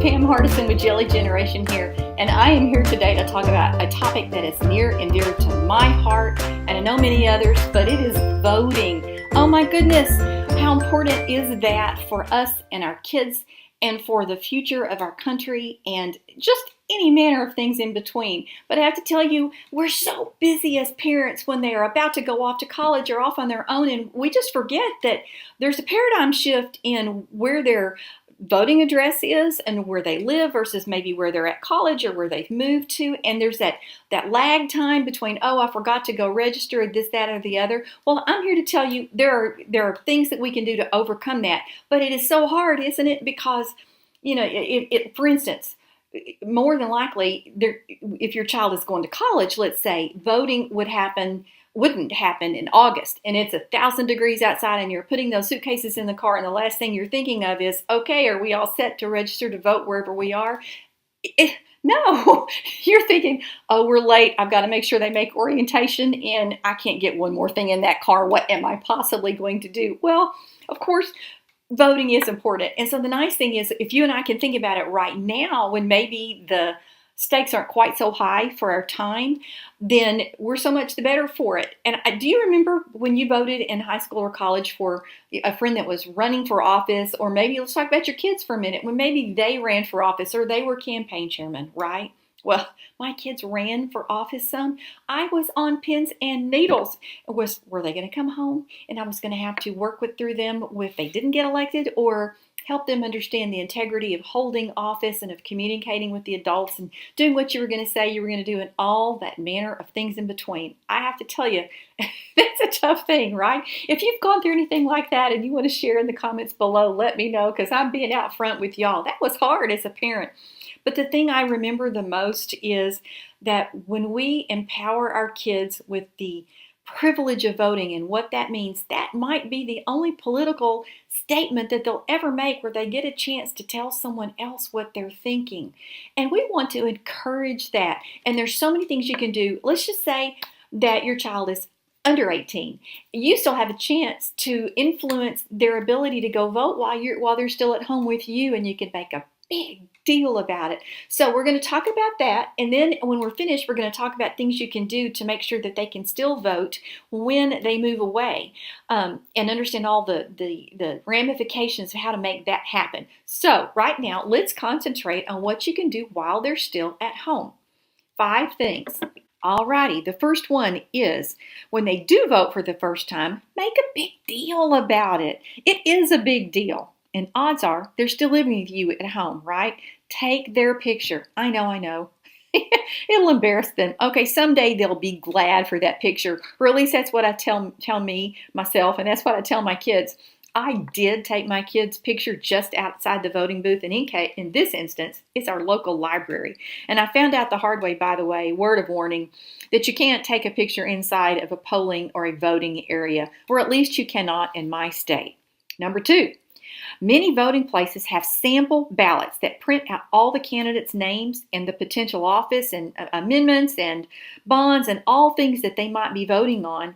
Pam Hardison with Jelly Generation here, and I am here today to talk about a topic that is near and dear to my heart, and I know many others, but it is voting. Oh my goodness, how important is that for us and our kids and for the future of our country and just any manner of things in between. But I have to tell you, we're so busy as parents when they are about to go off to college or off on their own, and we just forget that there's a paradigm shift in where their voting address is and where they live versus maybe where they're at college or where they've moved to. And there's that lag time between, oh, I forgot to go register this, that, or the other. Well, I'm here to tell you there are things that we can do to overcome that. But it is so hard, isn't it? Because, for instance, more than likely, if your child is going to college, let's say, voting wouldn't happen in August, and it's 1,000 degrees outside, and you're putting those suitcases in the car, and the last thing you're thinking of is, okay, are we all set to register to vote wherever we are? No, you're thinking, oh, we're late. I've got to make sure they make orientation, and I can't get one more thing in that car. What am I possibly going to do? Well, of course, voting is important. And so the nice thing is, if you and I can think about it right now, when maybe the stakes aren't quite so high for our time, then we're so much the better for it. And do you remember when you voted in high school or college for a friend that was running for office? Or maybe let's talk about your kids for a minute, when maybe they ran for office or they were campaign chairman, right? Well, my kids ran for office some. I was on pins and needles. Were they going to come home and I was going to have to work through them if they didn't get elected, or help them understand the integrity of holding office and of communicating with the adults and doing what you were going to say you were going to do and all that manner of things in between. I have to tell you, that's a tough thing, right? If you've gone through anything like that and you want to share in the comments below, let me know, because I'm being out front with y'all. That was hard as a parent. But the thing I remember the most is that when we empower our kids with the privilege of voting and what that means, that might be the only political statement that they'll ever make where they get a chance to tell someone else what they're thinking. And we want to encourage that. And there's so many things you can do. Let's just say that your child is under 18. You still have a chance to influence their ability to go vote while they're still at home with you, and you can make a big deal about it. So we're going to talk about that, and then when we're finished, we're going to talk about things you can do to make sure that they can still vote when they move away, and understand all the ramifications of how to make that happen. So right now, let's concentrate on what you can do while they're still at home. 5 things. Alrighty, the first one is when they do vote for the first time, make a big deal about it. It is a big deal. And odds are they're still living with you at home, right? Take their picture. I know. It'll embarrass them. Okay, someday they'll be glad for that picture. Or at least that's what I tell myself, and that's what I tell my kids. I did take my kid's picture just outside the voting booth, and in this instance, it's our local library. And I found out the hard way, by the way, word of warning, that you can't take a picture inside of a polling or a voting area, or at least you cannot in my state. Number 2. Many voting places have sample ballots that print out all the candidates' names and the potential office and amendments and bonds and all things that they might be voting on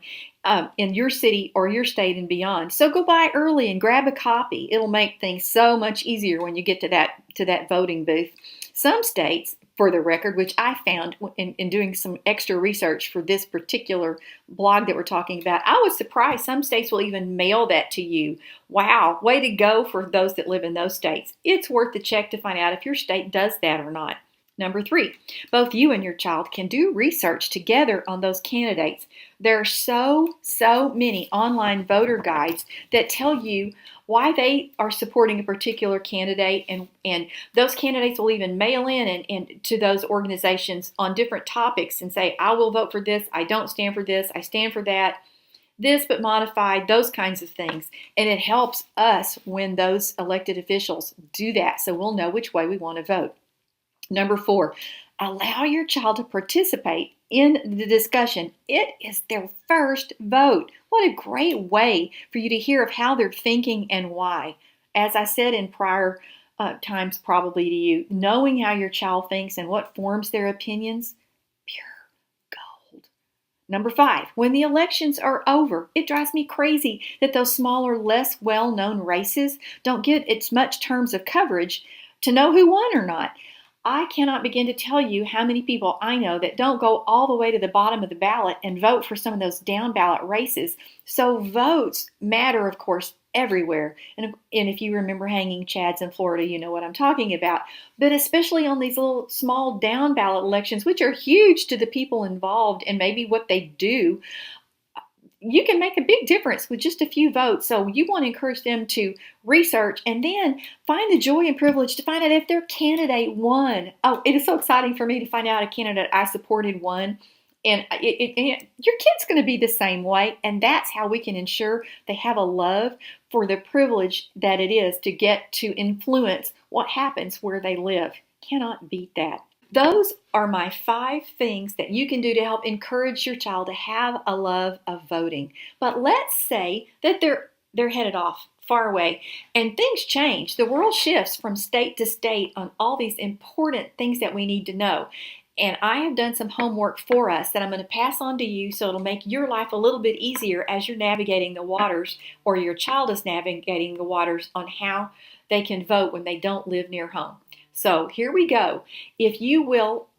in your city or your state and beyond. So go by early and grab a copy. It'll make things so much easier when you get to that voting booth. Some states, for the record, which I found in doing some extra research for this particular blog that we're talking about, I was surprised some states will even mail that to you. Wow, way to go for those that live in those states. It's worth the check to find out if your state does that or not. Number 3, both you and your child can do research together on those candidates. There are so many online voter guides that tell you why they are supporting a particular candidate, and those candidates will even mail in and to those organizations on different topics and say, I will vote for this, I don't stand for this, I stand for that, this but modified, those kinds of things. And it helps us when those elected officials do that, so we'll know which way we want to vote. Number 4, allow your child to participate in the discussion. It is their first vote. What a great way for you to hear of how they're thinking and why. As I said in prior times probably to you, knowing how your child thinks and what forms their opinions, pure gold. Number 5, when the elections are over, it drives me crazy that those smaller, less well-known races don't get as much terms of coverage to know who won or not. I cannot begin to tell you how many people I know that don't go all the way to the bottom of the ballot and vote for some of those down ballot races. So votes matter, of course, everywhere. And if you remember hanging chads in Florida, you know what I'm talking about. But especially on these little small down ballot elections, which are huge to the people involved and maybe what they do, you can make a big difference with just a few votes. So you want to encourage them to research and then find the joy and privilege to find out if their candidate won. Oh, it is so exciting for me to find out a candidate I supported won. And your kid's going to be the same way. And that's how we can ensure they have a love for the privilege that it is to get to influence what happens where they live. Cannot beat that. Those are my 5 things that you can do to help encourage your child to have a love of voting. But let's say that they're headed off far away and things change. The world shifts from state to state on all these important things that we need to know. And I have done some homework for us that I'm going to pass on to you so it'll make your life a little bit easier as you're navigating the waters or your child is navigating the waters on how they can vote when they don't live near home. So here we go. If you will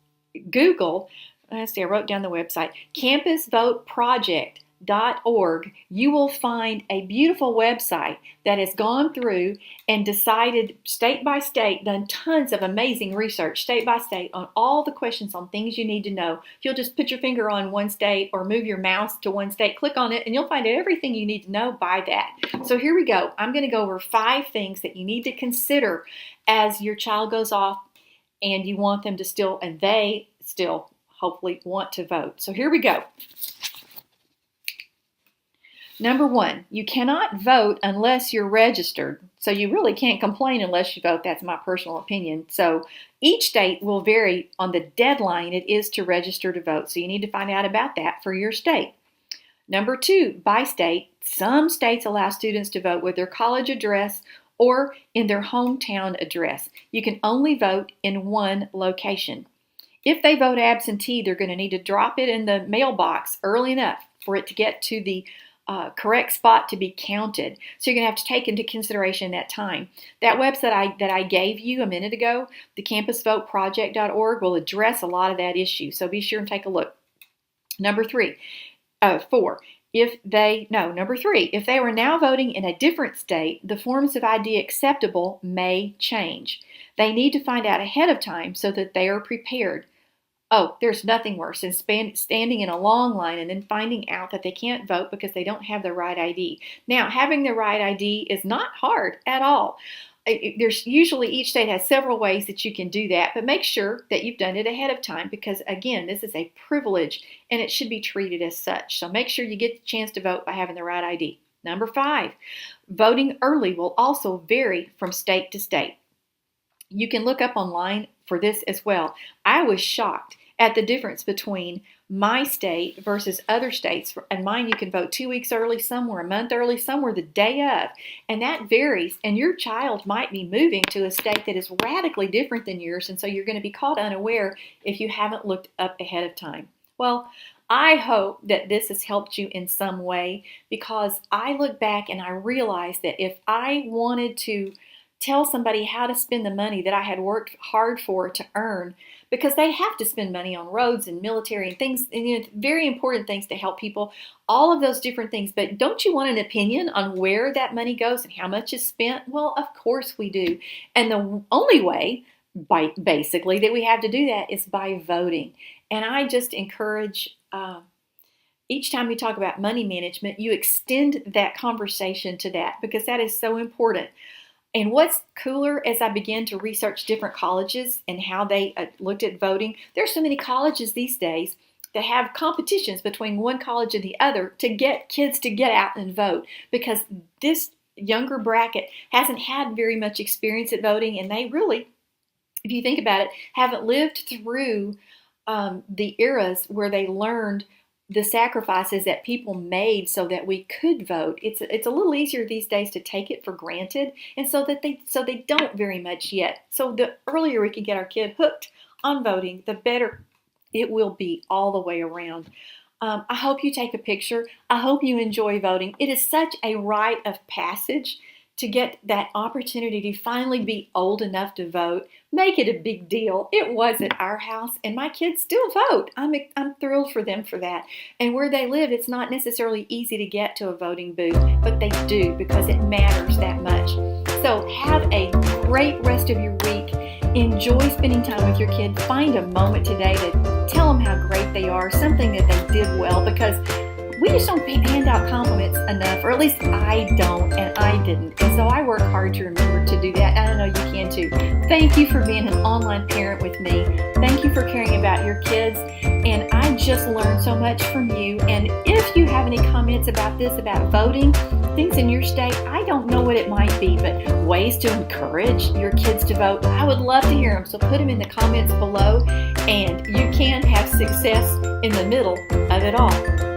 Google, let's see, I wrote down the website, campusvoteproject.org, you will find a beautiful website that has gone through and decided state by state, done tons of amazing research state by state on all the questions on things you need to know. If you'll just put your finger on one state or move your mouse to one state, click on it, and you'll find everything you need to know by that. So here we go. I'm going to go over 5 things that you need to consider as your child goes off and you want them to still, and they still hopefully want to vote. So here we go. Number 1, you cannot vote unless you're registered. So you really can't complain unless you vote. That's my personal opinion. So each state will vary on the deadline it is to register to vote. So you need to find out about that for your state. Number 2, by state, some states allow students to vote with their college address or in their hometown address. You can only vote in one location. If they vote absentee, they're going to need to drop it in the mailbox early enough for it to get to the correct spot to be counted. So you're going to have to take into consideration that time. That website that I gave you a minute ago, the campusvoteproject.org, will address a lot of that issue. So be sure and take a look. Number 4, if they were now voting in a different state, the forms of ID acceptable may change. They need to find out ahead of time so that they are prepared. Oh, there's nothing worse than standing in a long line and then finding out that they can't vote because they don't have the right ID. Now, having the right ID is not hard at all. There's usually each state has several ways that you can do that, but make sure that you've done it ahead of time because, again, this is a privilege and it should be treated as such. So make sure you get the chance to vote by having the right ID. Number 5, voting early will also vary from state to state. You can look up online for this as well. I was shocked at the difference between my state versus other states. And mine, you can vote 2 weeks early, somewhere a month early, somewhere the day of. And that varies. And your child might be moving to a state that is radically different than yours. And so you're going to be caught unaware if you haven't looked up ahead of time. Well, I hope that this has helped you in some way because I look back and I realize that if I wanted to tell somebody how to spend the money that I had worked hard for to earn, because they have to spend money on roads and military and things, and very important things to help people, all of those different things. But don't you want an opinion on where that money goes and how much is spent? Well, of course we do. And the only way, basically, that we have to do that is by voting. And I just encourage each time you talk about money management, you extend that conversation to that because that is so important. And what's cooler, as I began to research different colleges and how they looked at voting, there's so many colleges these days that have competitions between one college and the other to get kids to get out and vote because this younger bracket hasn't had very much experience at voting, and they really, if you think about it, haven't lived through the eras where they learned the sacrifices that people made so that we could vote. It's a little easier these days to take it for granted, and so they don't very much yet. So the earlier we can get our kid hooked on voting, the better it will be all the way around. I hope you take a picture. I hope you enjoy voting. It is such a rite of passage to get that opportunity to finally be old enough to vote, make it a big deal. It was at our house, and my kids still vote. I'm thrilled for them for that. And where they live, it's not necessarily easy to get to a voting booth, but they do because it matters that much. So have a great rest of your week. Enjoy spending time with your kid. Find a moment today to tell them how great they are, something that they did well, because we just don't hand out compliments enough, or at least I don't, and I didn't. And so I work hard to remember to do that, and I know you can too. Thank you for being an online parent with me. Thank you for caring about your kids, and I just learned so much from you. And if you have any comments about this, about voting, things in your state, I don't know what it might be, but ways to encourage your kids to vote, I would love to hear them. So put them in the comments below, and you can have success in the middle of it all.